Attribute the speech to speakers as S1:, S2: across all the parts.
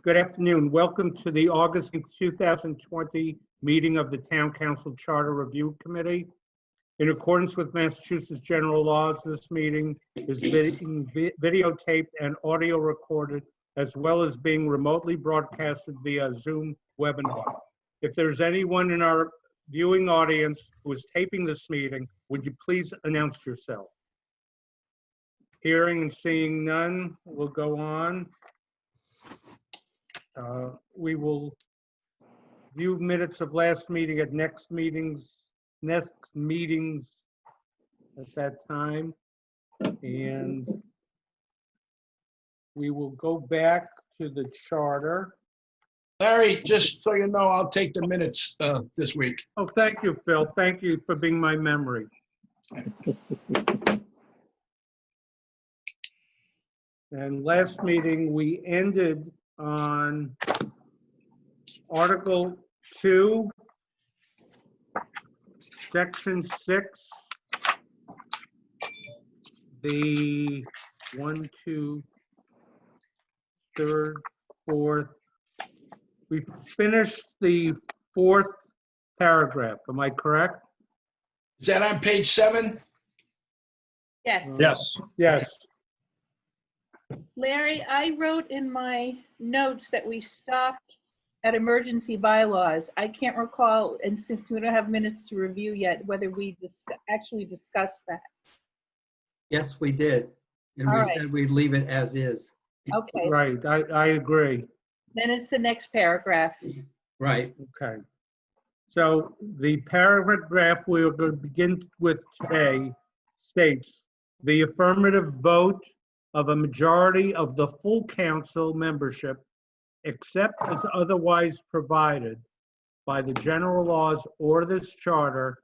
S1: Good afternoon. Welcome to the August 2020 meeting of the Town Council Charter Review Committee. In accordance with Massachusetts general laws, this meeting is being videotaped and audio recorded, as well as being remotely broadcasted via Zoom webinar. If there's anyone in our viewing audience who is taping this meeting, would you please announce yourself? Hearing and seeing none, we'll go on. We will view minutes of last meeting at next meetings at that time. And we will go back to the charter.
S2: Larry, just so you know, I'll take the minutes this week.
S1: Oh, thank you, Phil. Thank you for being my memory. And last meeting, we ended on Article 2, Section 6, the 1, 2, 3rd, 4th. We finished the 4th paragraph. Am I correct?
S2: Is that on page 7?
S3: Yes.
S2: Yes.
S1: Yes.
S3: Larry, I wrote in my notes that we stopped at emergency bylaws. I can't recall, and since we don't have minutes to review yet, whether we actually discussed that.
S4: Yes, we did. And
S3: All
S4: we
S3: right.
S4: said we'd leave it as is.
S3: Okay,
S1: Right. I agree.
S3: then it's the next paragraph.
S4: Right.
S1: Okay. So the paragraph we are going to begin with today states, the affirmative vote of a majority of the full council membership, except as otherwise provided by the general laws or this charter,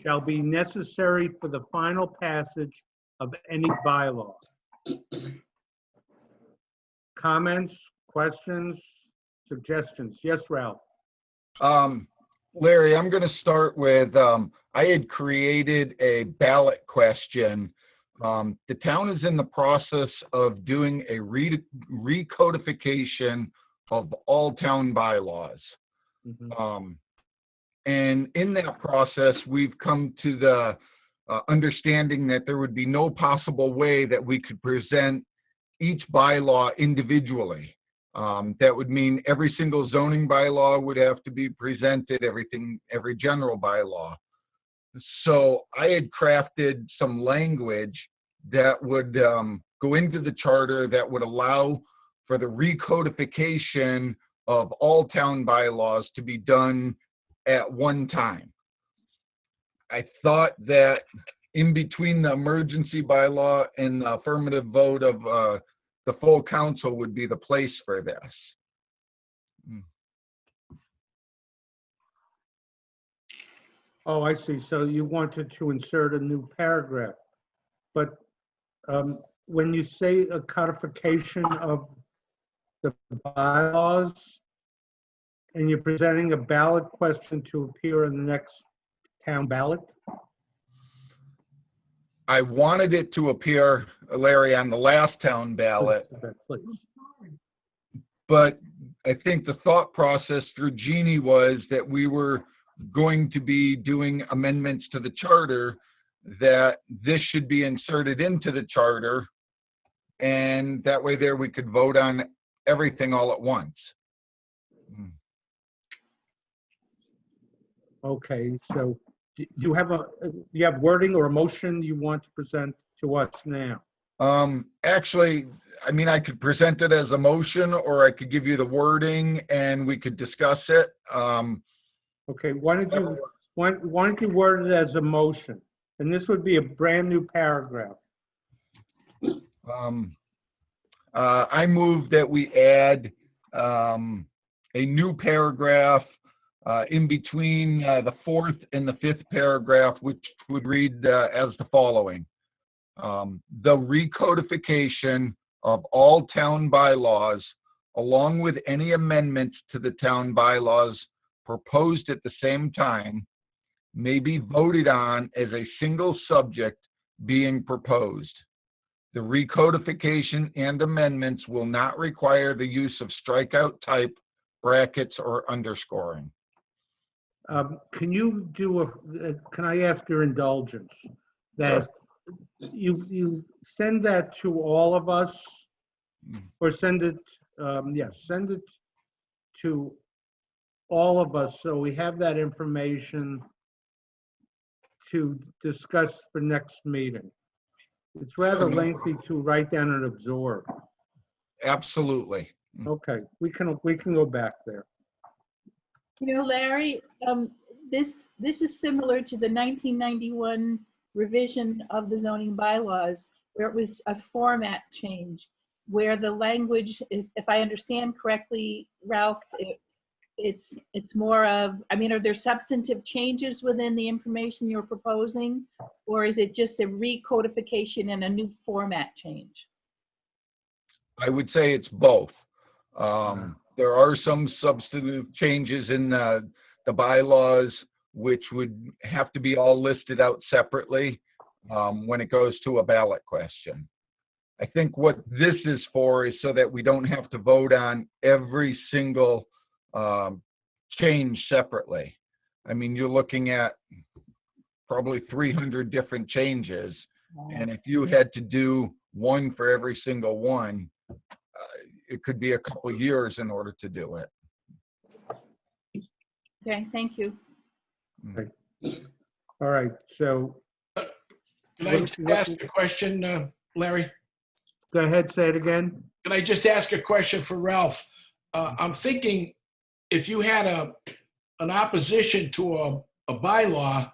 S1: shall be necessary for the final passage of any bylaw. Comments, questions, suggestions? Yes, Ralph.
S5: Larry, I'm going to start with, I had created a ballot question. The town is in the process of doing a recodification of all town bylaws. And in that process, we've come to the understanding that there would be no possible way that we could present each bylaw individually. That would mean every single zoning bylaw would have to be presented, every general bylaw. So I had crafted some language that would go into the charter that would allow for the recodification of all town bylaws to be done at one time. I thought that in between the emergency bylaw and the affirmative vote of the full council would be the place for this.
S1: Oh, I see. So you wanted to insert a new paragraph. But when you say a codification of the bylaws and you're presenting a ballot question to appear in the next town ballot?
S5: I wanted it to appear, Larry, on the last town ballot,
S1: Please.
S5: but I think the thought process through Jeannie was that we were going to be doing amendments to the charter, that this should be inserted into the charter, and that way there we could vote on everything all at once.
S1: Okay, so do you have wording or a motion you want to present to us now?
S5: Actually, I mean, I could present it as a motion, or I could give you the wording and we could discuss it.
S1: Okay, why don't you word it as a motion? And this would be a brand new paragraph.
S5: I move that we add a new paragraph in between the 4th and the 5th paragraph, which would read as the following. The recodification of all town bylaws, along with any amendments to the town bylaws proposed at the same time, may be voted on as a single subject being proposed. The recodification and amendments will not require the use of strikeout type, brackets, or underscoring.
S1: Can you do can I ask your indulgence? That you send that to all of us, or send it, send it to all of us so we have that information to discuss for next meeting. It's rather lengthy to write down and absorb.
S5: Absolutely.
S1: Okay, we can go back there.
S3: You know, Larry, this is similar to the 1991 revision of the zoning bylaws, where it was a format change, where the language is, if I understand correctly, Ralph, it's more of, I mean, are there substantive changes within the information you're proposing, or is it just a recodification and a new format change?
S5: I would say it's both. There are some substantive changes in the bylaws, which would have to be all listed out separately when it goes to a ballot question. I think what this is for is so that we don't have to vote on every single change separately. I mean, you're looking at probably 300 different changes, and if you had to do one for every single one, it could be a couple years in order to do it.
S3: Okay, thank you.
S1: All right, so
S2: Can I just ask a question, Larry?
S1: go ahead, say it again.
S2: Can I just ask a question for Ralph? I'm thinking if you had an opposition to a bylaw,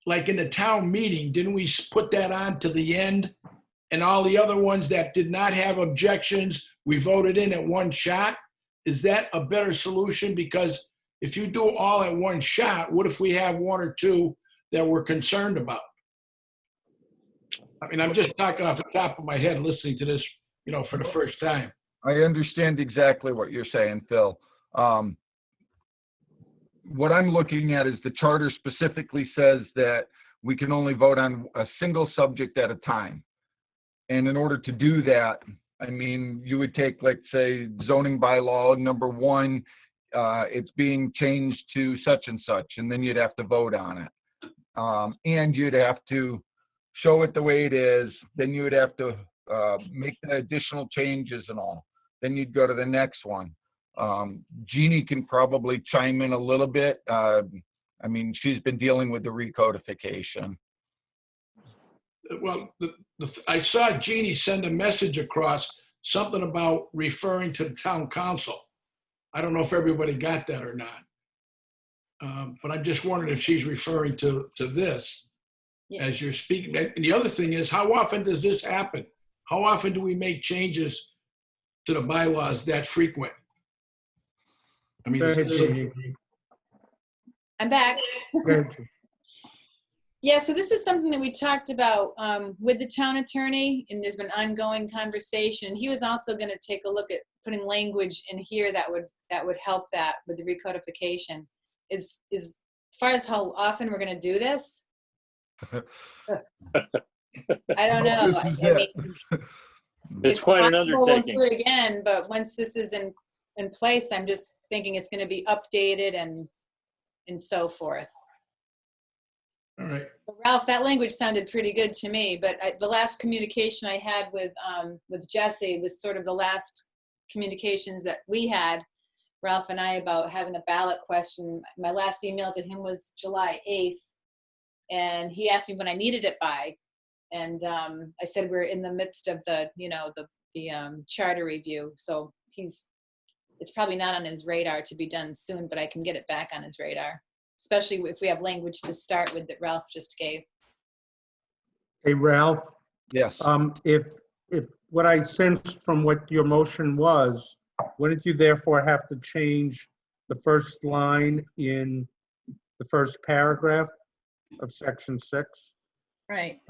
S2: like in the town meeting, didn't we put that on to the end? And all the other ones that did not have objections, we voted in at one shot? Is that a better solution? Because if you do all at one shot, what if we have one or two that we're concerned about? I mean, I'm just talking off the top of my head, listening to this, for the first time.
S5: I understand exactly what you're saying, Phil. What I'm looking at is the charter specifically says that we can only vote on a single subject at a time. And in order to do that, I mean, you would take, let's say, zoning bylaw number 1, it's being changed to such and such, and then you'd have to vote on it. And you'd have to show it the way it is, then you would have to make the additional changes and all. Then you'd go to the next one. Jeannie can probably chime in a little bit. I mean, she's been dealing with the recodification.
S2: Well, I saw Jeannie send a message across, something about referring to the town council. I don't know if everybody got that or not. But I'm just wondering if she's referring to this as you're speaking. And the other thing is, how often does this happen? How often do we make changes to the bylaws that frequent? I mean,
S1: Go ahead, Jeannie.
S6: I'm back.
S1: Go ahead, Jeannie.
S6: Yeah, so this is something that we talked about with the town attorney, and there's been ongoing conversation. He was also going to take a look at putting language in here that would help that with the recodification. Is as far as how often we're going to do this? I don't know. I mean,
S7: It's quite an
S6: possible we'll
S7: undertaking.
S6: do it again, but once this is in place, I'm just thinking it's going to be updated and so forth.
S2: all right.
S6: Ralph, that language sounded pretty good to me, but the last communication I had with Jesse was sort of the last communications that we had, Ralph and I, about having a ballot question. My last email to him was July 8th, and he asked me when I needed it by, and I said we're in the midst of the charter review, so it's probably not on his radar to be done soon, but I can get it back on his radar, especially if we have language to start with that Ralph just gave.
S1: Hey, Ralph,
S5: Yes.
S1: if what I sensed from what your motion was, wouldn't you therefore have to change the first line in the first paragraph of section 6?
S3: Right.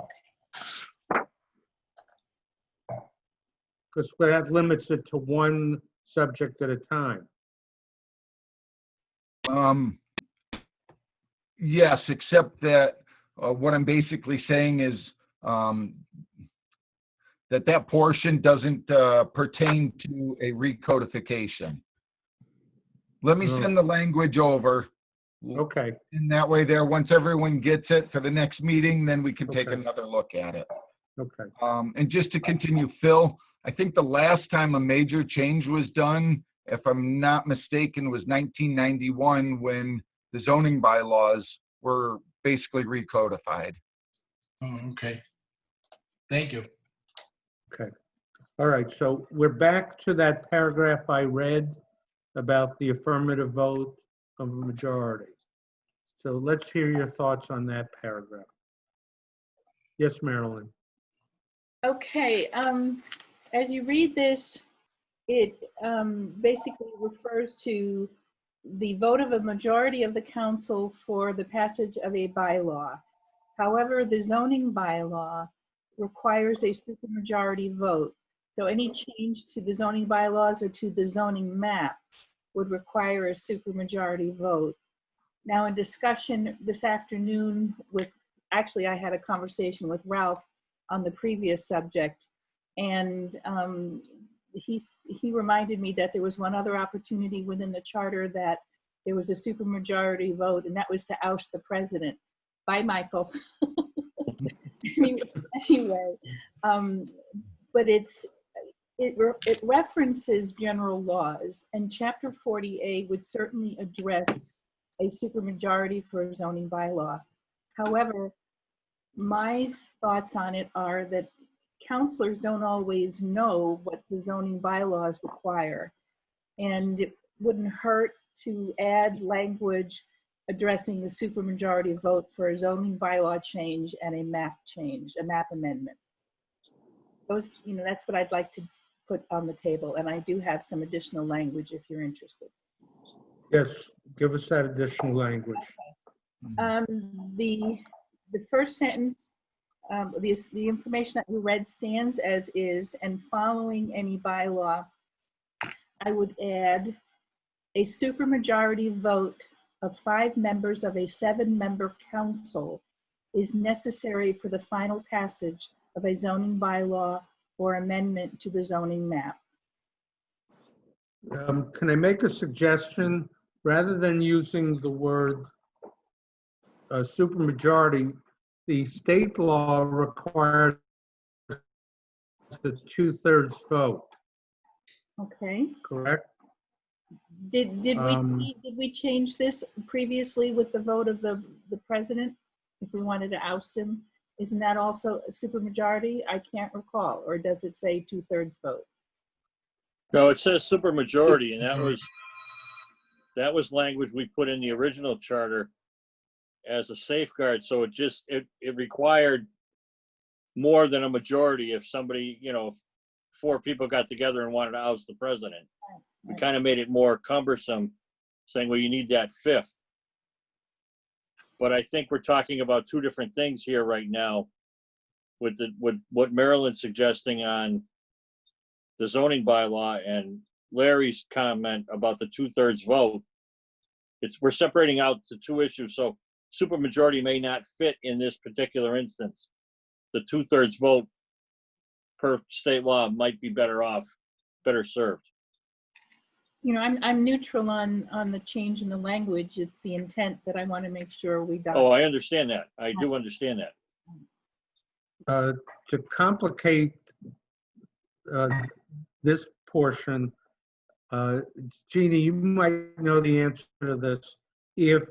S1: Because that limits it to one subject at a time.
S5: Yes, except that what I'm basically saying is that portion doesn't pertain to a recodification. Let me send the language over.
S1: Okay,
S5: In that way there, once everyone gets it for the next meeting, then we can take
S1: Okay.
S5: another look at it.
S1: okay.
S5: And just to continue, Phil, I think the last time a major change was done, if I'm not mistaken, was 1991 when the zoning bylaws were basically recodified.
S2: Oh, okay. Thank you.
S1: All right, so we're back to that paragraph I read about the affirmative vote of a majority. So let's hear your thoughts on that paragraph. Yes, Marilyn?
S3: Okay, as you read this, it basically refers to the vote of a majority of the council for the passage of a bylaw. However, the zoning bylaw requires a supermajority vote. So any change to the zoning bylaws or to the zoning map would require a supermajority vote. Now, in discussion this afternoon actually I had a conversation with Ralph on the previous subject, and he reminded me that there was one other opportunity within the charter that there was a supermajority vote, and that was to oust the president. Bye, Michael. Anyway, but it references general laws, and Chapter 40A would certainly address a supermajority for a zoning bylaw. However, my thoughts on it are that counselors don't always know what the zoning bylaws require, and it wouldn't hurt to add language addressing the supermajority vote for a zoning bylaw change and a map change, a map amendment. Those, that's what I'd like to put on the table, and I do have some additional language if you're interested.
S1: Yes, give us that additional language.
S3: The first sentence, the information that we read stands as is, and following any bylaw, I would add a supermajority vote of 5 members of a 7-member council is necessary for the final passage of a zoning bylaw or amendment to the zoning map.
S1: Can I make a suggestion? Rather than using the word supermajority, the state law requires the 2/3 vote,
S3: Okay.
S1: correct?
S3: Did we change this previously with the vote of the president? If we wanted to oust him, isn't that also a supermajority? I can't recall, or does it say 2/3 vote?
S7: No, it says supermajority, and that was language we put in the original charter as a safeguard. So it required more than a majority if somebody, if 4 people got together and wanted to oust the president. We kind of made it more cumbersome, saying, well, you need that 5th. But I think we're talking about 2 different things here right now with what Marilyn's suggesting on the zoning bylaw and Larry's comment about the 2/3 vote. We're separating out the 2 issues. So supermajority may not fit in this particular instance. The 2/3 vote per state law might be better served.
S3: I'm neutral on the change in the language. It's the intent that I want to make sure we got.
S7: Oh, I understand that. I do understand that.
S1: To complicate this portion, Jeannie, you might know the answer to this. If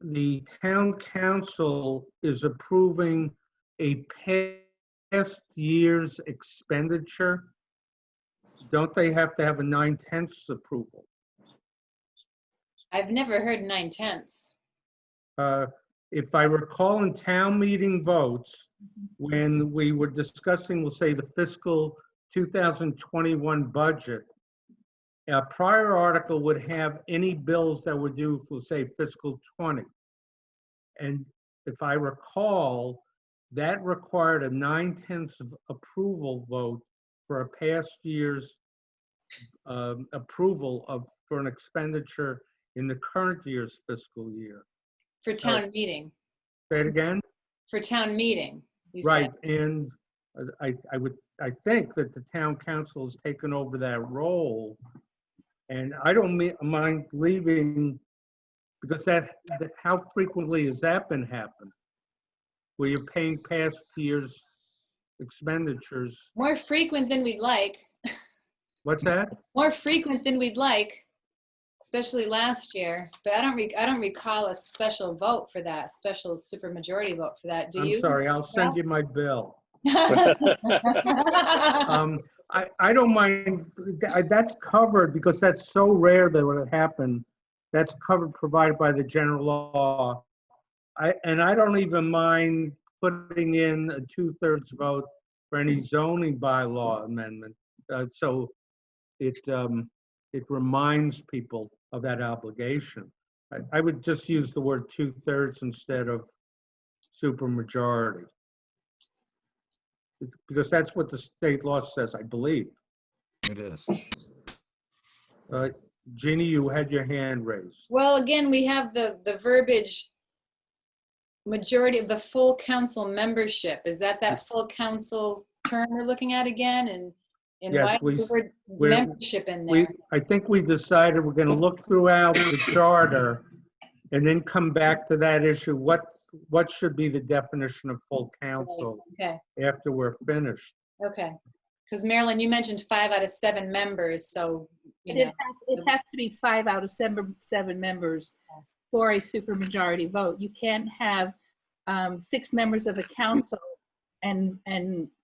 S1: the town council is approving a past year's expenditure, don't they have to have a 9/10 approval?
S6: I've never heard 9/10.
S1: If I recall in town meeting votes, when we were discussing, we'll say, the fiscal 2021 budget, a prior article would have any bills that were due for, say, fiscal 20. And if I recall, that required a 9/10 approval vote for a past year's approval for an expenditure in the current year's fiscal year.
S6: For town meeting.
S1: Say it again?
S6: For town meeting, you
S1: Right,
S6: said.
S1: and I think that the town council has taken over that role. And I don't mind leaving, because how frequently has that been happening? Where you're paying past year's expenditures.
S6: More frequent than we'd like.
S1: What's that?
S6: More frequent than we'd like, especially last year. But I don't recall a special vote for that, special supermajority vote for that. Do you?
S1: I'm sorry, I'll send you my bill.
S6: Okay.
S1: I don't mind, that's covered because that's so rare that when it happened, that's covered, provided by the general law. And I don't even mind putting in a 2/3 vote for any zoning bylaw amendment. So it reminds people of that obligation. I would just use the word 2/3 instead of supermajority. Because that's what the state law says, I believe.
S5: It is.
S1: Jeannie, you had your hand raised.
S6: Well, again, we have the verbiage, majority of the full council membership. Is that full council term we're looking at again? And
S1: Yes,
S6: why is the word
S1: we're-
S6: membership in there?
S1: I think we decided we're going to look throughout the charter and then come back to that issue. What should be the definition of full council
S6: Okay,
S1: after we're finished?
S6: okay. Because Marilyn, you mentioned 5 out of 7 members, so, you know.
S3: It has to be 5 out of 7 members for a supermajority vote. You can't have 6 members of a council and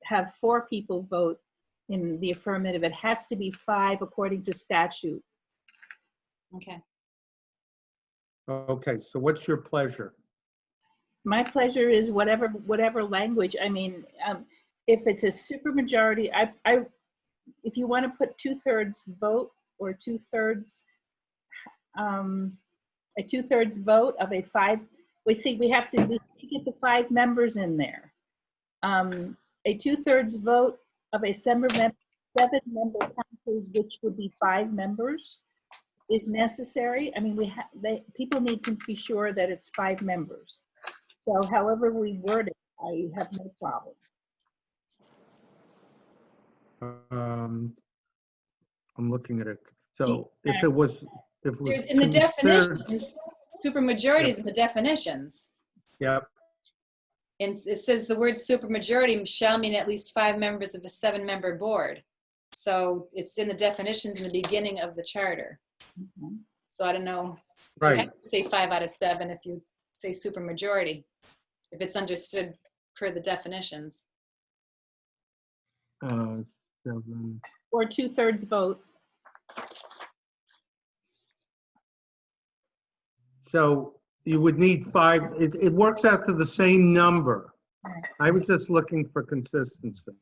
S3: have 4 people vote in the affirmative. It has to be 5 according to statute.
S6: Okay.
S1: Okay, so what's your pleasure?
S3: My pleasure is whatever language. I mean, if it's a supermajority, if you want to put 2/3 vote or a 2/3 vote of a 5, we have to get the 5 members in there. A 2/3 vote of a 7-member council, which would be 5 members, is necessary. I mean, people need to be sure that it's 5 members. So however we word it, I have no problem.
S1: I'm looking at it. So if it was
S6: There's in the
S1: considered-
S6: definitions, supermajority is in the definitions.
S1: Yep,
S6: And it says the word supermajority shall mean at least 5 members of a 7-member board. So it's in the definitions in the beginning of the charter.
S3: Mhm.
S6: So I don't know. You
S1: right.
S6: have to say 5 out of 7 if you say supermajority, if it's understood per the definitions.
S1: 7.
S3: Or 2/3 vote.
S1: So you would need 5, it works out to the same number. I was just looking for consistency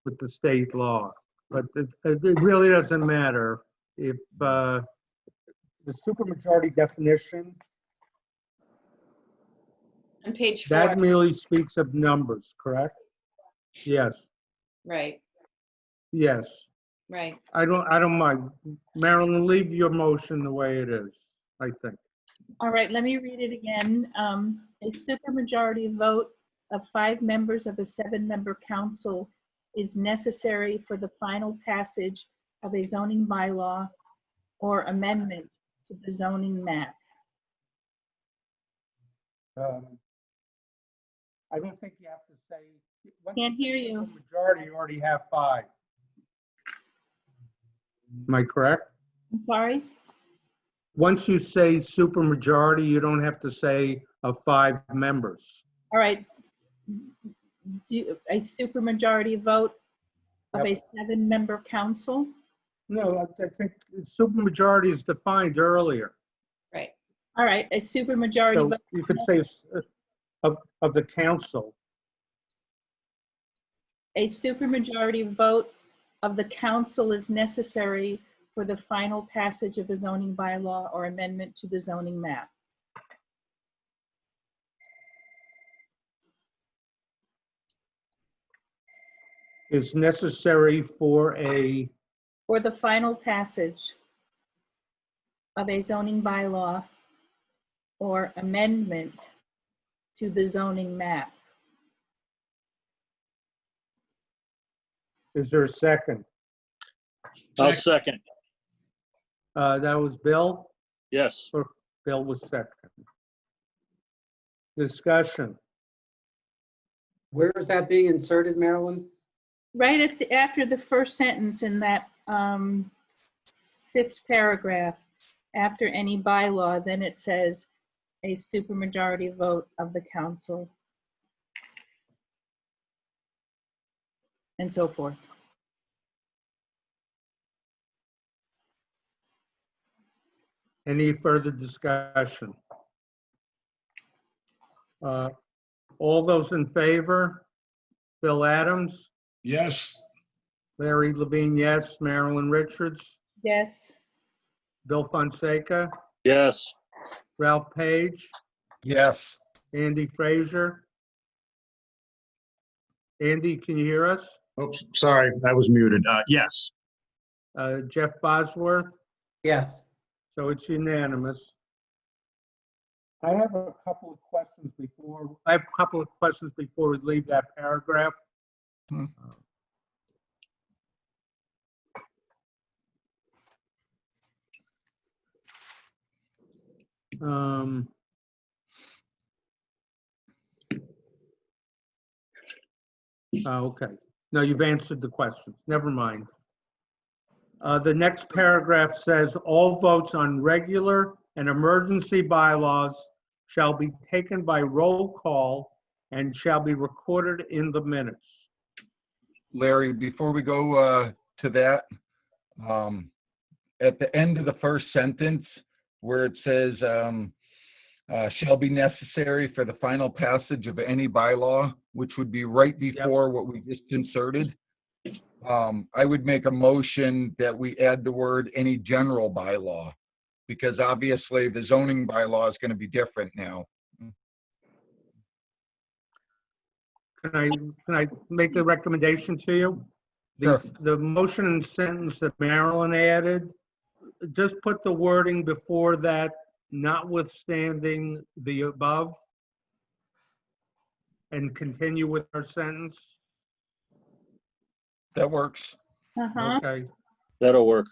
S1: with the state law, but it really doesn't matter if the supermajority definition,
S6: On page 4,
S1: that merely speaks of numbers, correct? Yes,
S6: right,
S1: yes.
S6: right.
S1: I don't mind. Marilyn, leave your motion the way it is, I think.
S3: All right, let me read it again. A supermajority vote of 5 members of a 7-member council is necessary for the final passage of a zoning bylaw or amendment to the zoning map.
S1: I don't think you have to say. once
S3: Can't
S1: you
S3: hear
S1: say
S3: you.
S1: Majority, you already have 5. Am I correct?
S3: I'm sorry?
S1: Once you say supermajority, you don't have to say of 5 members.
S3: All right. A supermajority vote of a 7-member council?
S1: No, I think supermajority is defined earlier.
S6: Right.
S3: All right, a supermajority
S1: So
S3: vote.
S1: you could say of the council.
S3: A supermajority vote of the council is necessary for the final passage of a zoning bylaw or amendment to the zoning map.
S1: Is necessary for
S3: For the final passage of a zoning bylaw or amendment to the zoning map.
S1: Is there a second?
S7: I'll second.
S1: That was Bill?
S7: Yes.
S1: Or Bill was second. Discussion.
S4: Where is that being inserted, Marilyn?
S3: Right after the first sentence in that fifth paragraph, after any bylaw, then it says a supermajority vote of the council. And so forth.
S1: Any further discussion? All those in favor? Bill Adams,
S2: Yes,
S1: Larry Levine, yes. Marilyn Richards,
S3: Yes.
S1: Bill Fonseca,
S7: Yes.
S1: Ralph Page,
S5: Yes.
S1: Andy Frazier. Andy, can you hear us?
S8: Oops, sorry, I was muted. Yes.
S1: Jeff Bosworth,
S4: Yes.
S1: so it's unanimous. I have a couple of questions before we leave that paragraph.
S5: Hmm.
S1: Okay. No, you've answered the questions. Never mind. The next paragraph says, all votes on regular and emergency bylaws shall be taken by roll call and shall be recorded in the minutes.
S5: Larry, before we go to that, at the end of the first sentence where it says shall be necessary for the final passage of any bylaw, which would be right before what we just inserted, I would make a motion that we add the word any general bylaw, because obviously the zoning bylaw is going to be different now.
S1: Can I make a recommendation to you?
S5: Sure.
S1: The motion and sentence that Marilyn added, just put the wording before that, notwithstanding the above, and continue with our sentence.
S5: That works.
S3: Uh-huh.
S1: Okay,
S7: That'll work.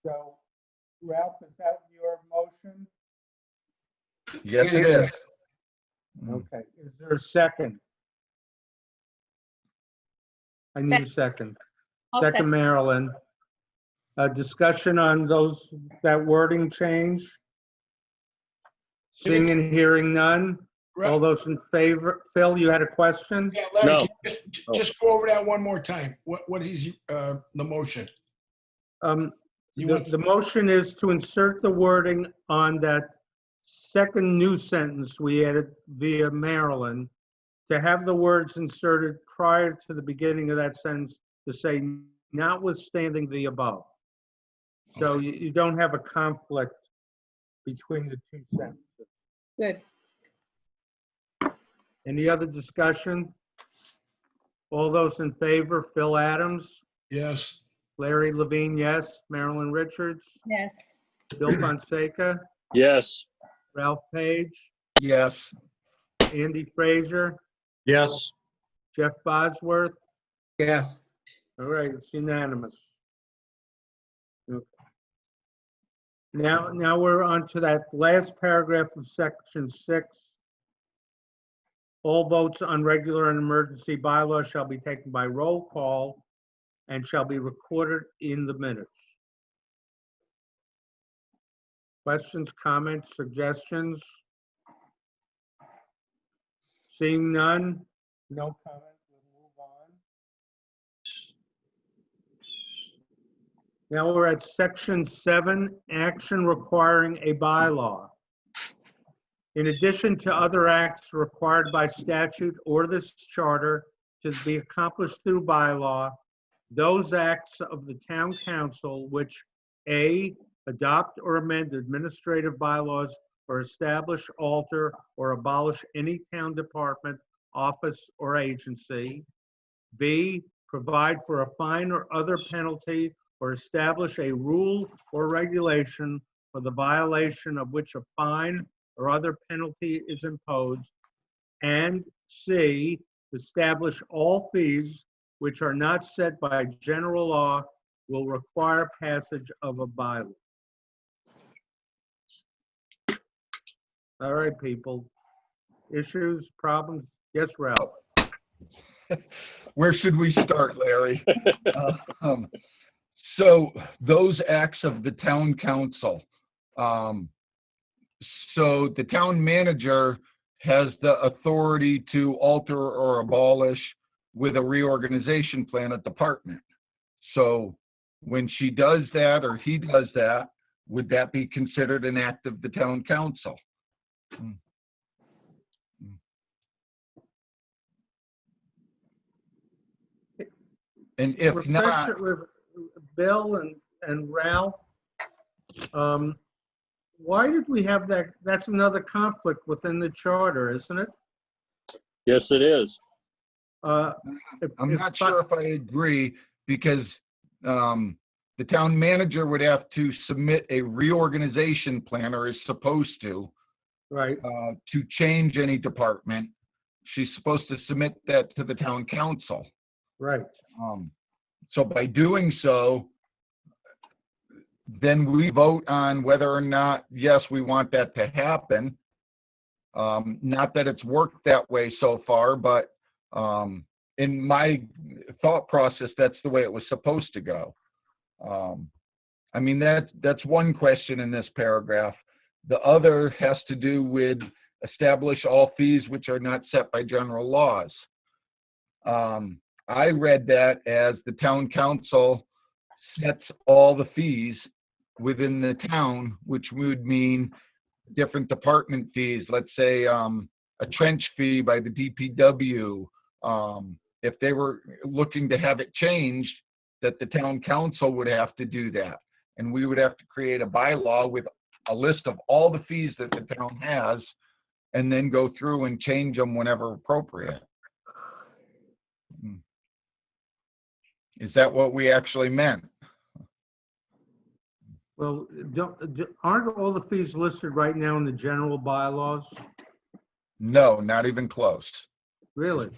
S1: so Ralph, is that your motion?
S5: Yes, it is.
S1: Okay, is there a second? I need a second.
S3: I'll
S1: Second, Marilyn. Discussion on that wording change? Seeing and hearing none? All those in favor? Phil, you had a question?
S2: yeah, Larry,
S7: No.
S2: can you just go over that one more time? What is the motion?
S1: The motion is to insert the wording on that second new sentence we added via Marilyn, to have the words inserted prior to the beginning of that sentence to say notwithstanding the above. So you don't have a conflict between the two sentences.
S3: Good.
S1: Any other discussion? All those in favor, Phil Adams,
S2: Yes,
S1: Larry Levine, yes. Marilyn Richards,
S3: Yes.
S1: Bill Fonseca,
S7: Yes.
S1: Ralph Page,
S5: Yes.
S1: Andy Frazier,
S8: Yes.
S1: Jeff Bosworth.
S4: Yes.
S1: All right, it's unanimous. Okay. Now we're on to that last paragraph of section 6. All votes on regular and emergency bylaws shall be taken by roll call and shall be recorded in the minutes. Questions, comments, suggestions? Seeing none? No comment, we'll move on. Now we're at section 7, action requiring a bylaw. In addition to other acts required by statute or this charter to be accomplished through bylaw, those acts of the town council which A, adopt or amend administrative bylaws or establish, alter, or abolish any town department, office, or agency. B, provide for a fine or other penalty or establish a rule or regulation for the violation of which a fine or other penalty is imposed. And C, establish all fees which are not set by general law will require passage of a bylaw. All right, people. Issues, problems? Yes, Ralph?
S5: Where should we start, Larry? So those acts of the town council. So the town manager has the authority to alter or abolish with a reorganization plan a department. So when she does that or he does that, would that be considered an act of the town council? And if not,
S1: Bill and Ralph, why did we have that? That's another conflict within the charter, isn't it?
S7: Yes, it is.
S5: I'm not sure if I agree, because the town manager would have to submit a reorganization plan, or is supposed to,
S1: Right,
S5: to change any department. She's supposed to submit that to the town council.
S1: right.
S5: So by doing so, then we vote on whether or not, yes, we want that to happen. Not that it's worked that way so far, but in my thought process, that's the way it was supposed to go. I mean, that's one question in this paragraph. The other has to do with establish all fees which are not set by general laws. I read that as the town council sets all the fees within the town, which would mean different department fees. Let's say a trench fee by the DPW. If they were looking to have it changed, that the town council would have to do that. And we would have to create a bylaw with a list of all the fees that the town has, and then go through and change them whenever appropriate. Is that what we actually meant?
S1: Well, aren't all the fees listed right now in the general bylaws?
S5: No, not even close.
S1: Really?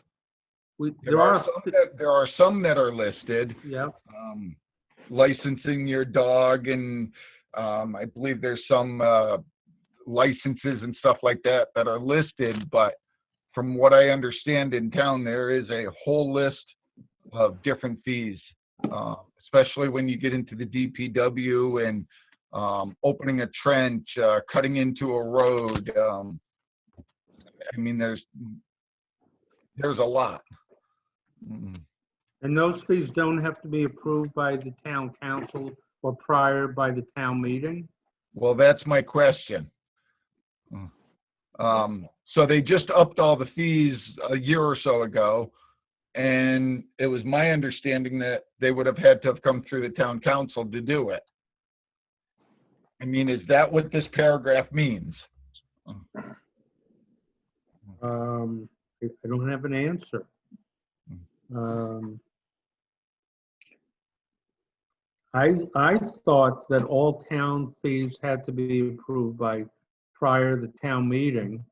S5: There are some that are listed.
S1: Yeah,
S5: Licensing your dog, and I believe there's some licenses and stuff like that that are listed, but from what I understand in town, there is a whole list of different fees, especially when you get into the DPW and opening a trench, cutting into a road. I mean, there's a lot.
S1: and those fees don't have to be approved by the town council or prior by the town meeting?
S5: Well, that's my question. So they just upped all the fees a year or so ago, and it was my understanding that they would have had to have come through the town council to do it. I mean, is that what this paragraph means?
S1: I don't have an answer. I thought that all town fees had to be approved by prior to the town meeting,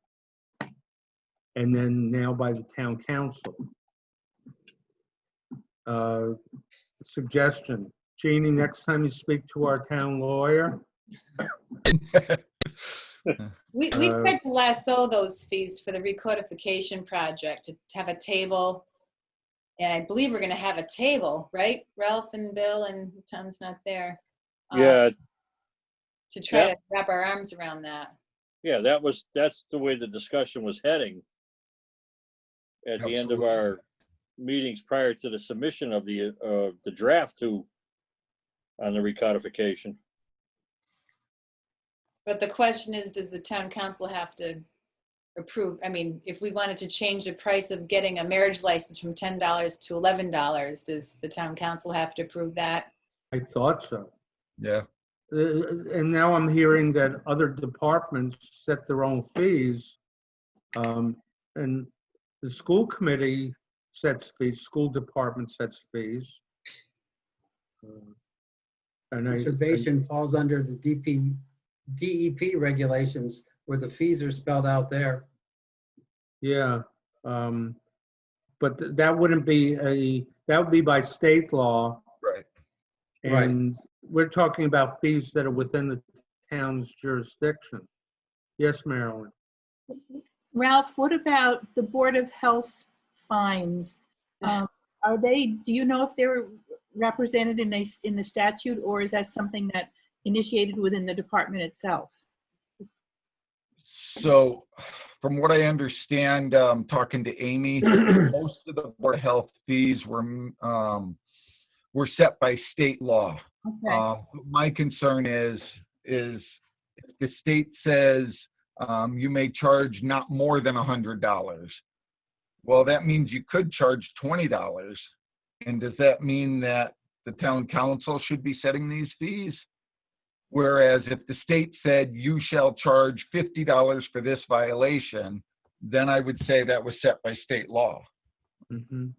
S1: and then now by the town council. Suggestion, Jeannie, next time you speak to our town lawyer,
S6: We tried to lasso those fees for the recodification project, to have a table. And I believe we're gonna have a table, right? Ralph and Bill, and Tom's not there.
S7: Yeah,
S6: To try to wrap our arms around that.
S7: yeah, that's the way the discussion was heading at the end of our meetings prior to the submission of the draft on the recodification.
S6: But the question is, does the town council have to approve? I mean, if we wanted to change the price of getting a marriage license from $10 to $11, does the town council have to approve that?
S1: I thought so.
S5: Yeah.
S1: And now I'm hearing that other departments set their own fees. And the school committee sets fees, school department sets fees. And
S4: Conservation falls under the DEP regulations where the fees are spelled out there.
S1: Yeah. but that wouldn't be that would be by state law.
S5: Right.
S4: Right.
S1: And we're talking about fees that are within the town's jurisdiction. Yes, Marilyn?
S3: Ralph, what about the Board of Health fines? Are they, do you know if they're represented in the statute, or is that something that initiated within the department itself?
S5: So from what I understand, talking to Amy, most of the Board of Health fees were set by state law.
S3: Okay.
S5: My concern is if the state says you may charge not more than $100. Well, that means you could charge $20. And does that mean that the town council should be setting these fees? Whereas if the state said you shall charge $50 for this violation, then I would say that was set by state law.
S1: Mhm.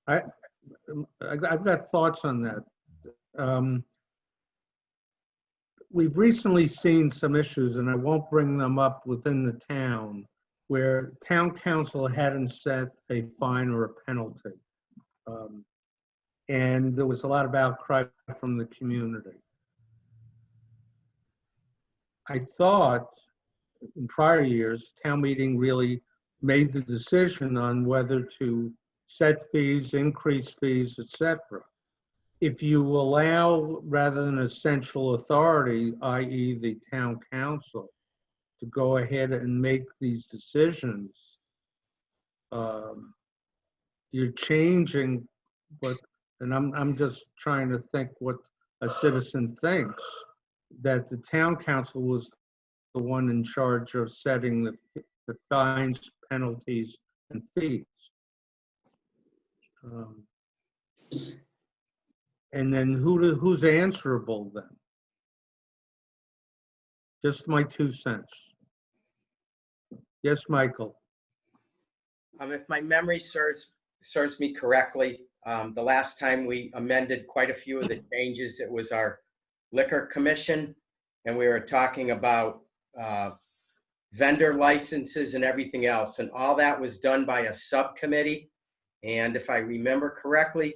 S1: I've got thoughts on that. We've recently seen some issues, and I won't bring them up within the town, where town council hadn't set a fine or a penalty. And there was a lot of outcry from the community. I thought in prior years, town meeting really made the decision on whether to set fees, increase fees, etc. If you allow, rather than a central authority, i.e. the town council, to go ahead and make these decisions, you're changing what, and I'm just trying to think what a citizen thinks, that the town council was the one in charge of setting the fines, penalties, and fees. And then who's answerable then? Just my 2 cents. Yes, Michael.
S9: If my memory serves me correctly, the last time we amended quite a few of the changes, it was our liquor commission, and we were talking about vendor licenses and everything else, and all that was done by a subcommittee. And if I remember correctly,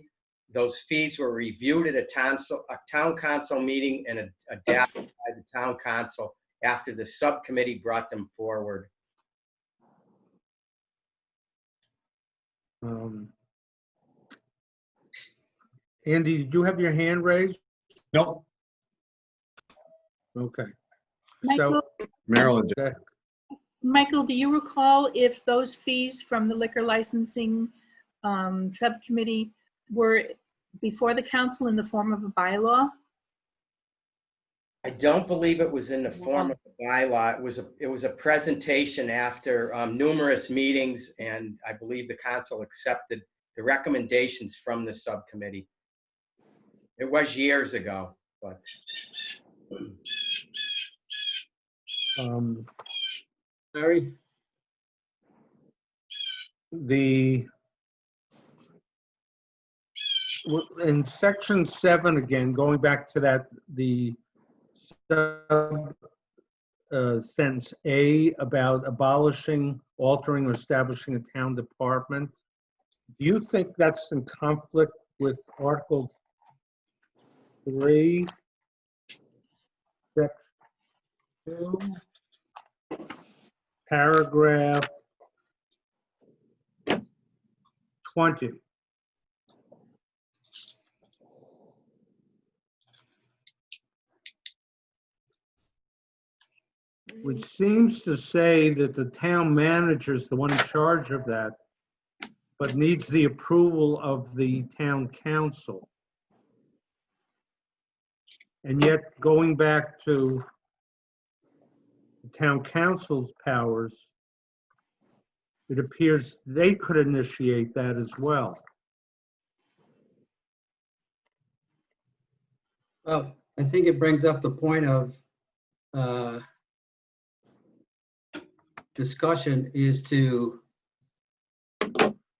S9: those fees were reviewed at a town council meeting and adapted by the town council after the subcommittee brought them forward.
S1: Andy, did you have your hand raised?
S8: Nope.
S1: Okay.
S3: Michael,
S8: Maryland.
S3: Michael, do you recall if those fees from the liquor licensing subcommittee were before the council in the form of a bylaw?
S9: I don't believe it was in the form of a bylaw. It was a presentation after numerous meetings, and I believe the council accepted the recommendations from the subcommittee. It was years ago, but.
S4: Larry?
S1: In section 7, again, going back to that, the sentence A about abolishing, altering, or establishing a town department, do you think that's in conflict with Article 3, Section 2, paragraph 20? Which seems to say that the town manager is the one in charge of that, but needs the approval of the town council. And yet, going back to the town council's powers, it appears they could initiate that as well.
S4: Well, I think it brings up the point of discussion is to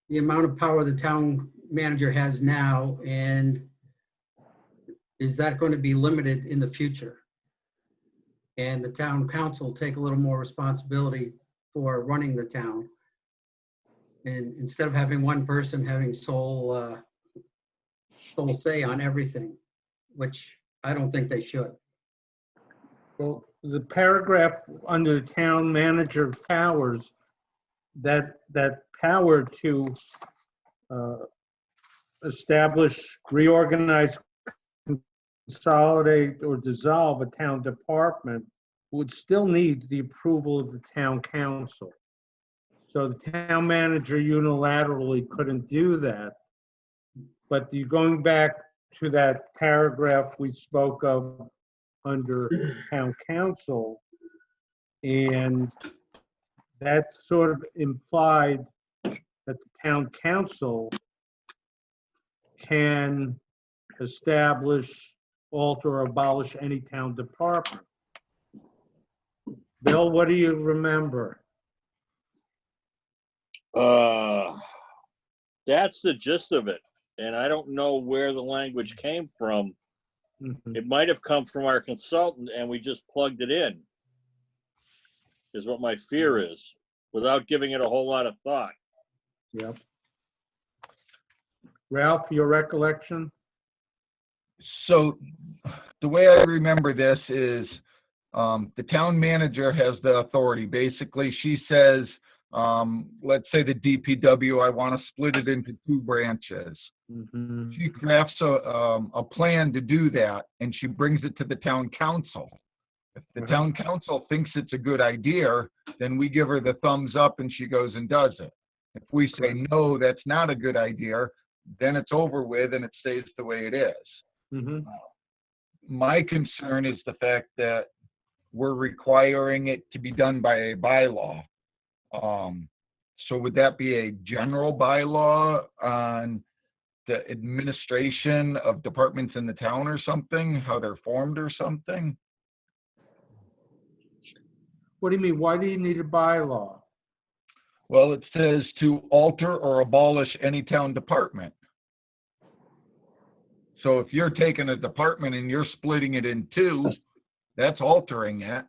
S4: the amount of power the town manager has now, and is that going to be limited in the future? And the town council take a little more responsibility for running the town. And instead of having one person having sole say on everything, which I don't think they should.
S1: Well, the paragraph under the town manager powers, that power to establish, reorganize, consolidate, or dissolve a town department would still need the approval of the town council. So the town manager unilaterally couldn't do that. But you're going back to that paragraph we spoke of under town council, and that sort of implied that the town council can establish, alter, or abolish any town department. Bill, what do you remember?
S7: That's the gist of it. And I don't know where the language came from.
S1: Mhm.
S7: It might have come from our consultant and we just plugged it in, is what my fear is, without giving it a whole lot of thought.
S1: Yep. Ralph, your recollection?
S5: So the way I remember this is the town manager has the authority. Basically, she says, let's say the DPW, I want to split it into 2 branches.
S1: Mhm.
S5: She crafts a plan to do that, and she brings it to the town council. If the town council thinks it's a good idea, then we give her the thumbs up and she goes and does it. If we say, no, that's not a good idea, then it's over with and it stays the way it is.
S1: Mhm.
S5: My concern is the fact that we're requiring it to be done by a bylaw. So would that be a general bylaw on the administration of departments in the town or something, how they're formed or something?
S1: What do you mean? Why do you need a bylaw?
S5: Well, it says to alter or abolish any town department. So if you're taking a department and you're splitting it in 2, that's altering it.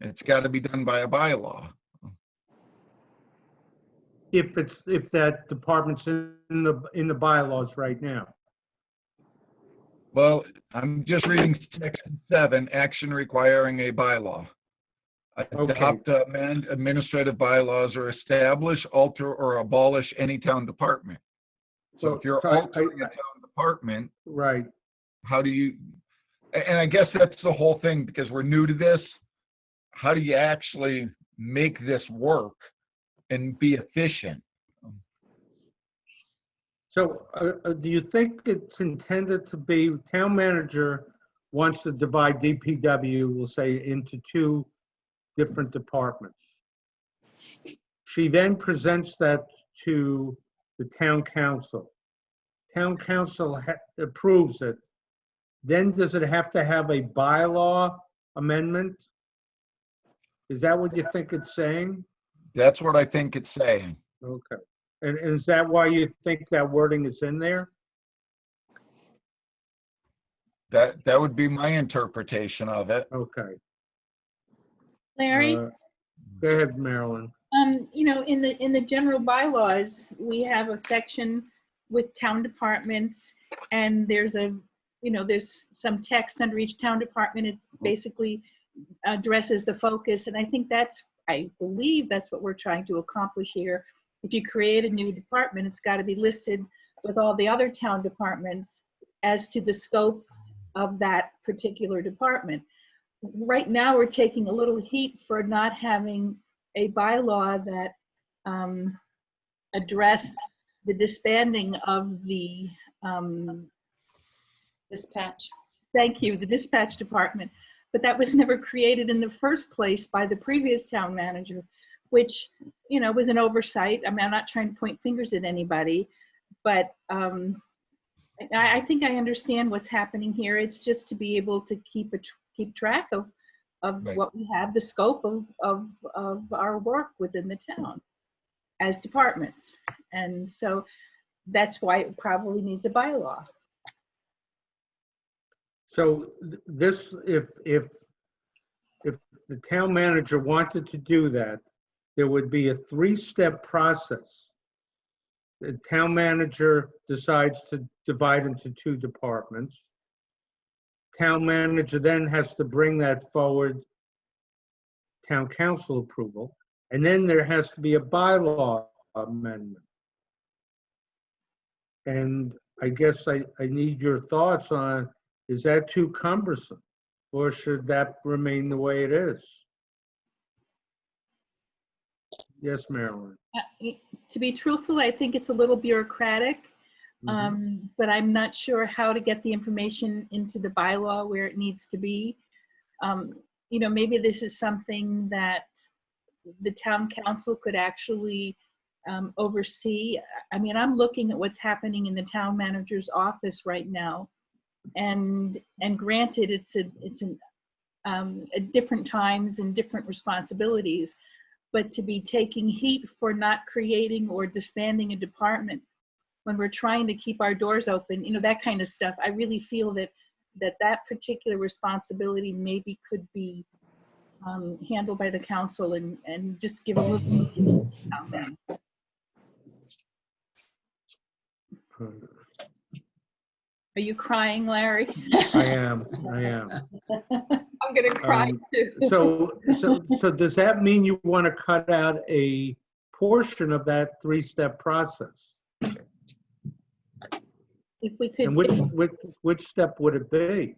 S5: It's got to be done by a bylaw.
S1: If that department's in the bylaws right now.
S5: Well, I'm just reading section 7, action requiring a bylaw. Adopt, amend administrative bylaws or establish, alter, or abolish any town department. So if you're altering a town department,
S1: Right.
S5: how do you, and I guess that's the whole thing, because we're new to this, how do you actually make this work and be efficient?
S1: So do you think it's intended to be, town manager wants to divide DPW, we'll say, into 2 different departments. She then presents that to the town council. Town council approves it. Then does it have to have a bylaw amendment? Is that what you think it's saying?
S5: That's what I think it's saying.
S1: Okay. And is that why you think that wording is in there?
S5: That would be my interpretation of it.
S1: Okay.
S3: Larry?
S1: Go ahead, Marilyn.
S3: You know, in the general bylaws, we have a section with town departments, and there's there's some text under each town department. It basically addresses the focus, and I believe that's what we're trying to accomplish here. If you create a new department, it's got to be listed with all the other town departments as to the scope of that particular department. Right now, we're taking a little heat for not having a bylaw that addressed the disbanding of the
S6: Dispatch.
S3: thank you, the dispatch department. But that was never created in the first place by the previous town manager, which, was an oversight. I mean, I'm not trying to point fingers at anybody, but I think I understand what's happening here. It's just to be able to keep track of
S5: Right.
S3: what we have, the scope of our work within the town as departments. And so that's why it probably needs a bylaw.
S1: So this, if the town manager wanted to do that, there would be a 3-step process the town manager decides to divide into 2 departments. Town manager then has to bring that forward, town council approval, and then there has to be a bylaw amendment. And I guess I need your thoughts on, is that too cumbersome? Or should that remain the way it is? Yes, Marilyn.
S3: To be truthful, I think it's a little bureaucratic, but I'm not sure how to get the information into the bylaw where it needs to be. You know, maybe this is something that the town council could actually oversee. I mean, I'm looking at what's happening in the town manager's office right now, and granted, it's at different times and different responsibilities, but to be taking heat for not creating or disbanding a department when we're trying to keep our doors open, you know, that kind of stuff, I really feel that that particular responsibility maybe could be handled by the council and just give a little comment. Are you crying, Larry?
S1: I am.
S3: I'm gonna cry too.
S1: So does that mean you want to cut out a portion of that 3-step process?
S3: If we could.
S1: And which step would it be?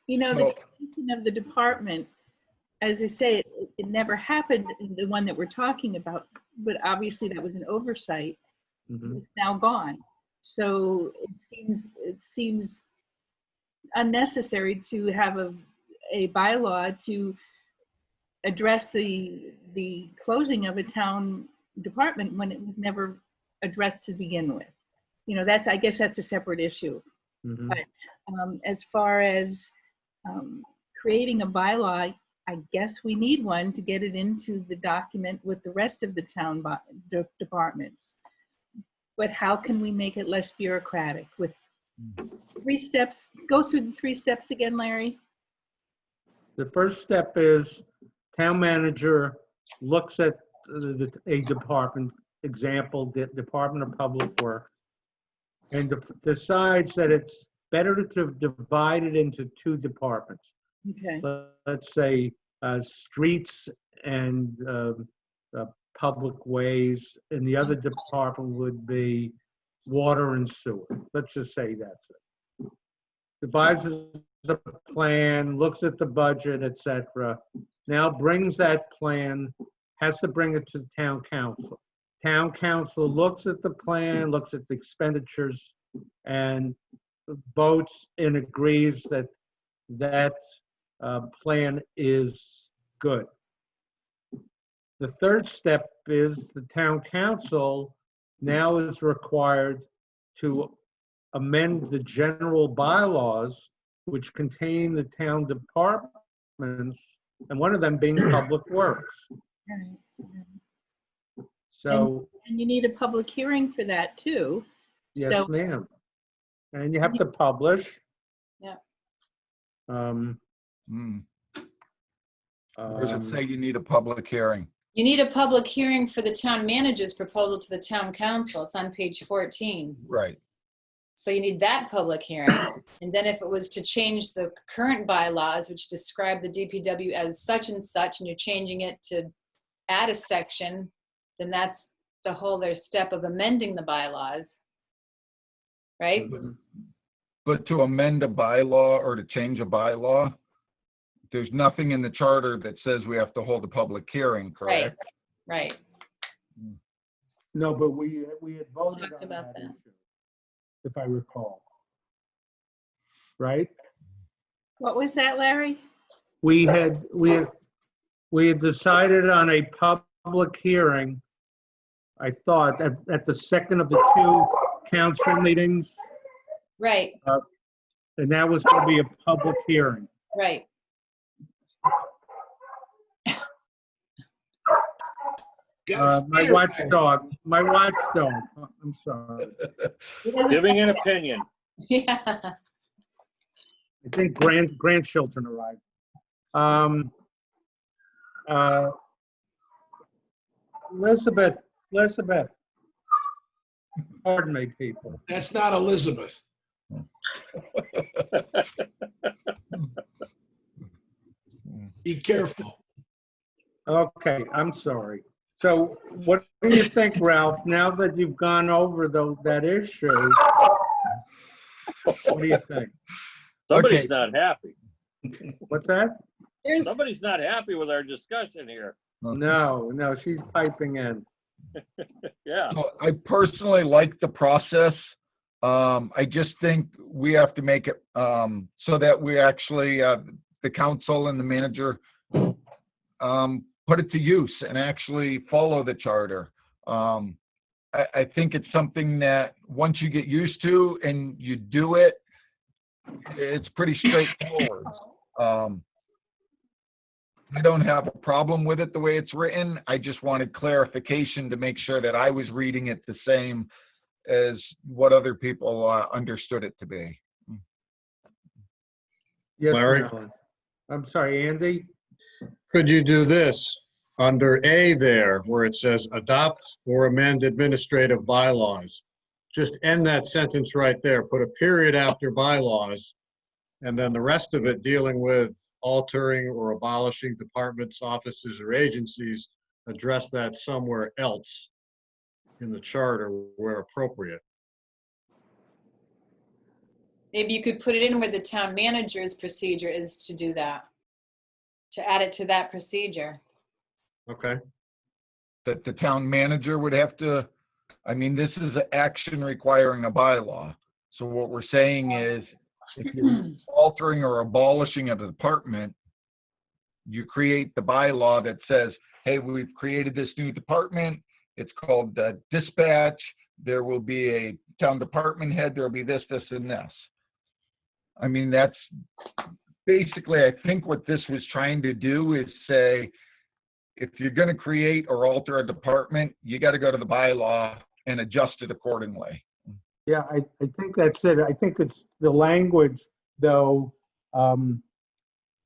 S3: You know, the creation of the department, as I say, it never happened in the one that we're talking about, but obviously that was an oversight. It's now gone. So it seems unnecessary to have a bylaw to address the closing of a town department when it was never addressed to begin with. You know, I guess that's a separate issue. But as far as creating a bylaw, I guess we need one to get it into the document with the rest of the town departments. But how can we make it less bureaucratic with 3 steps? Go through the 3 steps again, Larry.
S1: The first step is town manager looks at a department, example, the Department of Public Works, and decides that it's better to divide it into 2 departments.
S3: Okay.
S1: Let's say streets and public ways, and the other department would be water and sewer. Let's just say that's it. Devises a plan, looks at the budget, etc. Now brings that plan, has to bring it to the town council. Town council looks at the plan, looks at the expenditures, and votes and agrees that that plan is good. The third step is the town council now is required to amend the general bylaws which contain the town departments, and one of them being Public Works. So.
S3: And you need a public hearing for that too.
S1: Yes,
S3: So,
S1: ma'am. And you have to publish.
S6: Yeah.
S5: Where does it say you need a public hearing?
S6: You need a public hearing for the town manager's proposal to the town council. It's on page 14.
S5: Right.
S6: So you need that public hearing. And then if it was to change the current bylaws, which describe the DPW as such and such, and you're changing it to add a section, then that's the whole other step of amending the bylaws. Right?
S5: But to amend a bylaw or to change a bylaw, there's nothing in the charter that says we have to hold a public hearing, correct?
S6: Right.
S1: No, but we had voted
S6: Talked
S1: on
S6: about
S1: that
S6: that.
S1: issue, if I recall. Right?
S3: what was that, Larry?
S1: We had decided on a public hearing, I thought, at the second of the 2 council meetings,
S6: Right.
S1: and that was going to be a public hearing.
S6: Right.
S1: My watchdog, I'm sorry.
S7: Giving an opinion.
S6: Yeah.
S1: I think grandchildren arrived. Elizabeth, pardon me, people.
S2: That's not Elizabeth. Be careful.
S1: Okay, I'm sorry. So what do you think, Ralph, now that you've gone over that issue? What do you think?
S7: Somebody's
S5: Okay.
S7: not happy.
S1: What's that?
S7: Somebody's not happy with our discussion here.
S1: No, she's piping in.
S7: Yeah.
S5: So I personally like the process. I just think we have to make it so that we actually, the council and the manager, put it to use and actually follow the charter. I think it's something that once you get used to and you do it, it's pretty straightforward. I don't have a problem with it the way it's written. I just wanted clarification to make sure that I was reading it the same as what other people understood it to be.
S1: Yes,
S8: Larry?
S1: Marilyn. I'm sorry, Andy?
S8: Could you do this under A there, where it says adopt or amend administrative bylaws? Just end that sentence right there, put a period after bylaws, and then the rest of it dealing with altering or abolishing departments, offices, or agencies, address that somewhere else in the charter where appropriate.
S6: Maybe you could put it in where the town manager's procedure is to do that, to add it to that procedure.
S8: Okay,
S5: That the town manager would have to, I mean, this is an action requiring a bylaw. So what we're saying is, if you're altering or abolishing a department, you create the bylaw that says, hey, we've created this new department. It's called dispatch. There will be a town department head. There'll be this, this, and this. I mean, that's basically, I think what this was trying to do is say, if you're going to create or alter a department, you got to go to the bylaw and adjust it accordingly.
S1: Yeah, I think that's it. I think it's the language, though.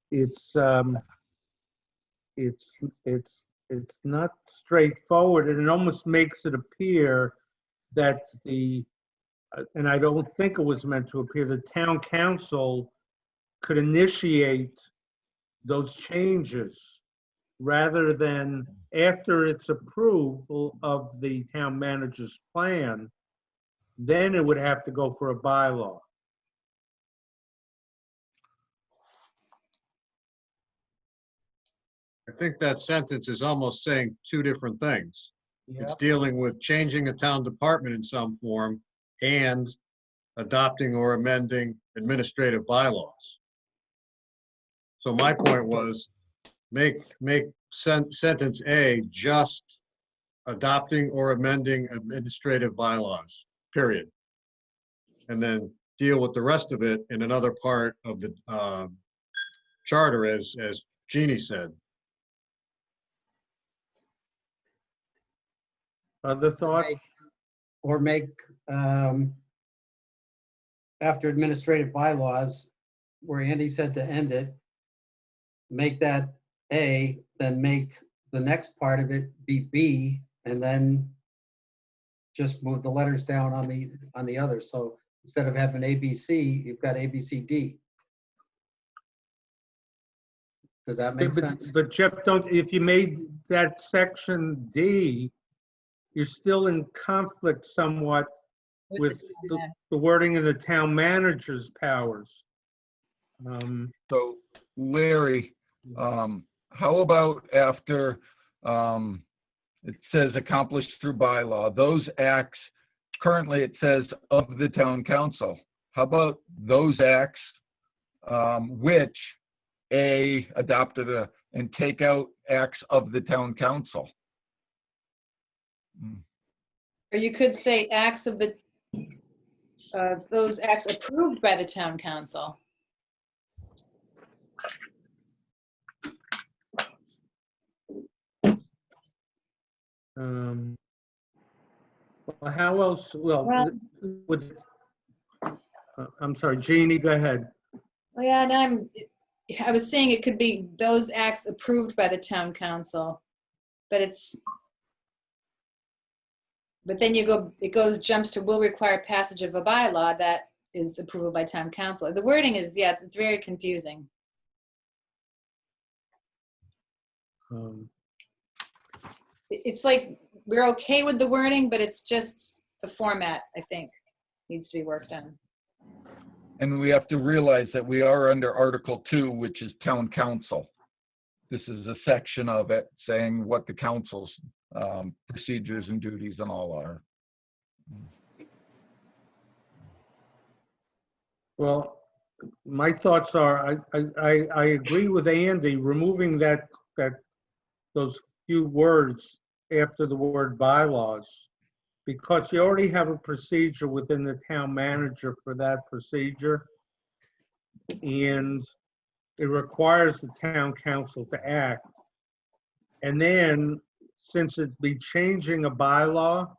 S1: It's not straightforward, and it almost makes it appear that and I don't think it was meant to appear, the town council could initiate those changes rather than after its approval of the town manager's plan, then it would have to go for a bylaw.
S8: I think that sentence is almost saying two different things. It's
S1: Yep.
S8: dealing with changing a town department in some form and adopting or amending administrative bylaws. So my point was, make sentence A just adopting or amending administrative bylaws, period. And then deal with the rest of it in another part of the charter, as Jeannie said.
S1: Other thoughts?
S4: Or make, after administrative bylaws, where Andy said to end it, make that A, then make the next part of it be B, and then just move the letters down on the others. So instead of having ABC, you've got ABCD. Does that make sense?
S1: But Jeff, if you made that section D, you're still in conflict somewhat with the wording of the town manager's powers.
S5: So Larry, how about after it says accomplished through bylaw, those acts, currently it says of the town council. How about those acts which A, adopted and take out acts of the town council?
S6: Or you could say acts of the, those acts approved by the town council.
S1: Well, how else,
S6: Well-
S1: I'm sorry, Jeannie, go ahead.
S6: Well, yeah, and I was saying it could be those acts approved by the town council, but it's, But then jumps to will require passage of a bylaw that is approval by town council. The wording is, yeah, it's very confusing. It's like, we're okay with the wording, but it's just the format, I think, needs to be worked on.
S5: And we have to realize that we are under Article 2, which is town council. This is a section of it saying what the council's procedures and duties and all are.
S1: Well, my thoughts are, I agree with Andy, removing those few words after the word bylaws, because you already have a procedure within the town manager for that procedure. And it requires the town council to act. And then, since it'd be changing a bylaw,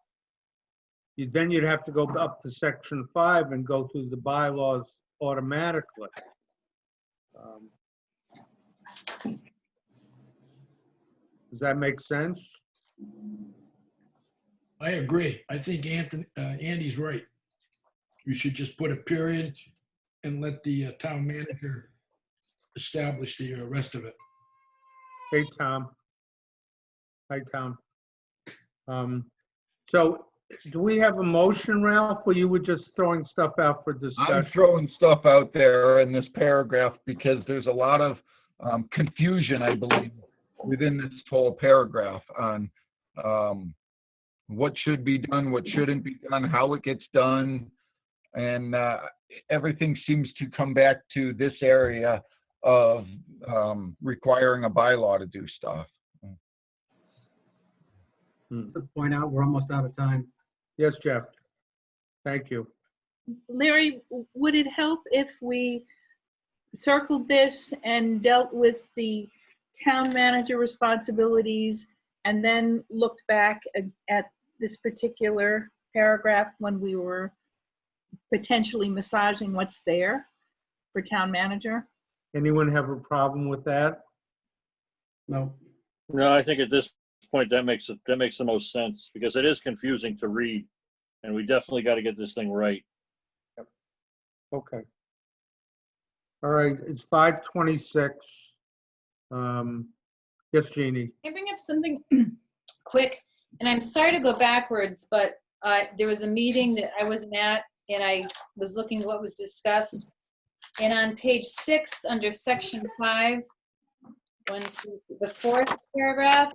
S1: then you'd have to go up to section 5 and go through the bylaws automatically. Does that make sense?
S2: I agree. I think Andy's right. You should just put a period and let the town manager establish the rest of it.
S1: Hey, Tom. Hi, Tom. So do we have a motion, Ralph, or you were just throwing stuff out for
S5: I'm
S1: discussion?
S5: throwing stuff out there in this paragraph because there's a lot of confusion, I believe, within this whole paragraph on what should be done, what shouldn't be done, how it gets done. And everything seems to come back to this area of requiring a bylaw to do stuff.
S4: To point out, we're almost out of time.
S1: Yes, Jeff. Thank you.
S3: Larry, would it help if we circled this and dealt with the town manager responsibilities and then looked back at this particular paragraph when we were potentially massaging what's there for town manager?
S1: Anyone have a problem with that?
S4: No.
S7: No, I think at this point, that makes the most sense, because it is confusing to read, and we definitely got to get this thing right.
S1: Okay. All right, it's 5:26. Yes, Jeannie.
S6: Can I bring up something quick? And I'm sorry to go backwards, but there was a meeting that I wasn't at, and I was looking at what was discussed. And on page 6, under section 5, the 4th paragraph.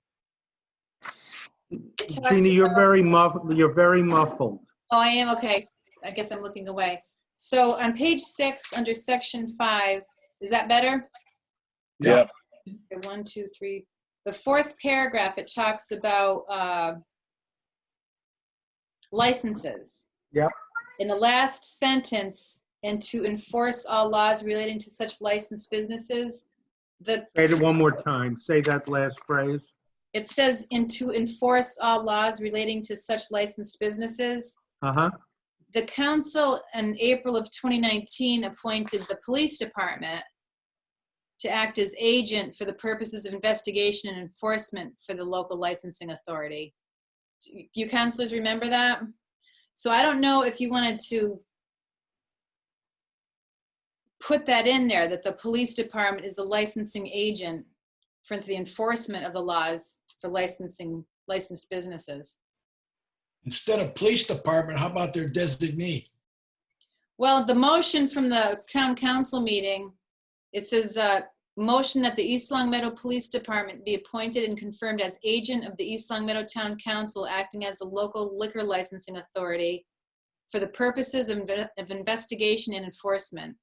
S6: it talks
S1: Jeannie, you're
S6: about-
S1: very muffled.
S6: Oh, I am? Okay. I guess I'm looking away. So on page 6, under section 5, is that better?
S7: Yeah.
S6: Okay, 1, 2, 3. The 4th paragraph, it talks about licenses.
S1: Yep.
S6: In the last sentence, and to enforce all laws relating to such licensed businesses,
S1: Say it one more time. Say that last phrase.
S6: it says, and to enforce all laws relating to such licensed businesses.
S1: Uh-huh.
S6: The council in April of 2019 appointed the police department to act as agent for the purposes of investigation and enforcement for the local licensing authority. You councilors remember that? So I don't know if you wanted to put that in there, that the police department is the licensing agent for the enforcement of the laws for licensed businesses.
S2: Instead of police department, how about their designee?
S6: Well, the motion from the town council meeting, it says, motion that the East Long Meadow Police Department be appointed and confirmed as agent of the East Long Meadow Town Council, acting as the local liquor licensing authority for the purposes of investigation and enforcement.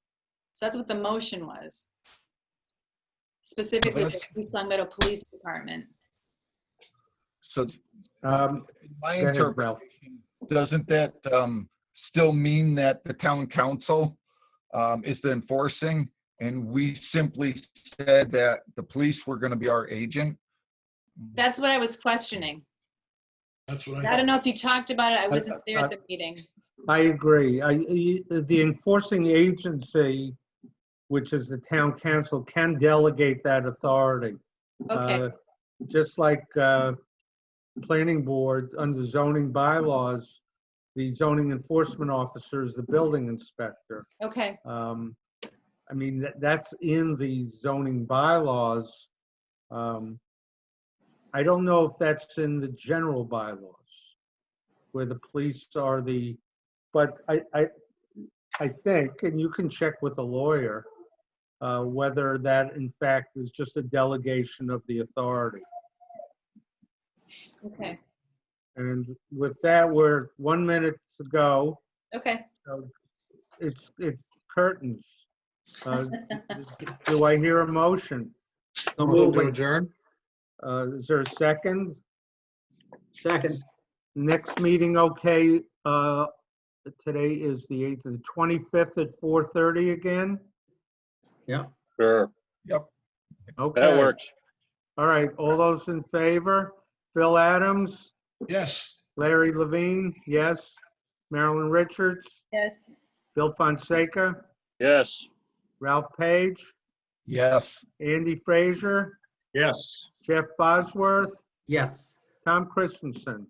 S6: So that's what the motion was. Specifically, the East Long Meadow Police Department.
S5: So my
S1: Go ahead, Ralph.
S5: interpretation, doesn't that still mean that the town council is the enforcing, and we simply said that the police were going to be our agent?
S6: That's what I was questioning.
S2: That's what
S6: I
S2: I
S6: don't
S2: thought.
S6: know if you talked about it. I wasn't there at the meeting.
S1: I agree. The enforcing agency, which is the town council, can delegate that authority.
S6: Okay.
S1: Just like planning board, under zoning bylaws, the zoning enforcement officer is the building inspector.
S6: Okay,
S1: I mean, that's in the zoning bylaws. I don't know if that's in the general bylaws, where the police are but I think, and you can check with a lawyer, whether that in fact is just a delegation of the authority.
S6: okay,
S1: And with that, we're 1 minute to go.
S6: okay.
S1: So it's curtains. Do I hear a motion?
S8: Motion to adjourn?
S1: Is there a second?
S4: Second.
S1: Next meeting, okay, today is the 8th, the 25th at 4:30 again?
S4: Yeah.
S7: Sure,
S1: Okay.
S7: that works.
S1: All right, all those in favor? Phil Adams,
S2: Yes.
S1: Larry Levine, yes. Marilyn Richards,
S3: Yes.
S1: Bill Fonseca,
S7: Yes.
S1: Ralph Page,
S5: Yes.
S1: Andy Frazier,
S8: Yes.
S1: Jeff Bosworth,
S4: Yes.
S1: Tom Christensen.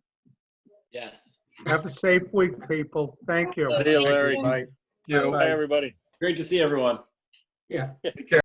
S10: Yes.
S1: Have a safe week, people. Thank you.
S7: See you, Larry.
S8: Bye.
S5: You.
S7: Bye, everybody.
S10: Great to see everyone.
S4: Yeah.
S5: Take care.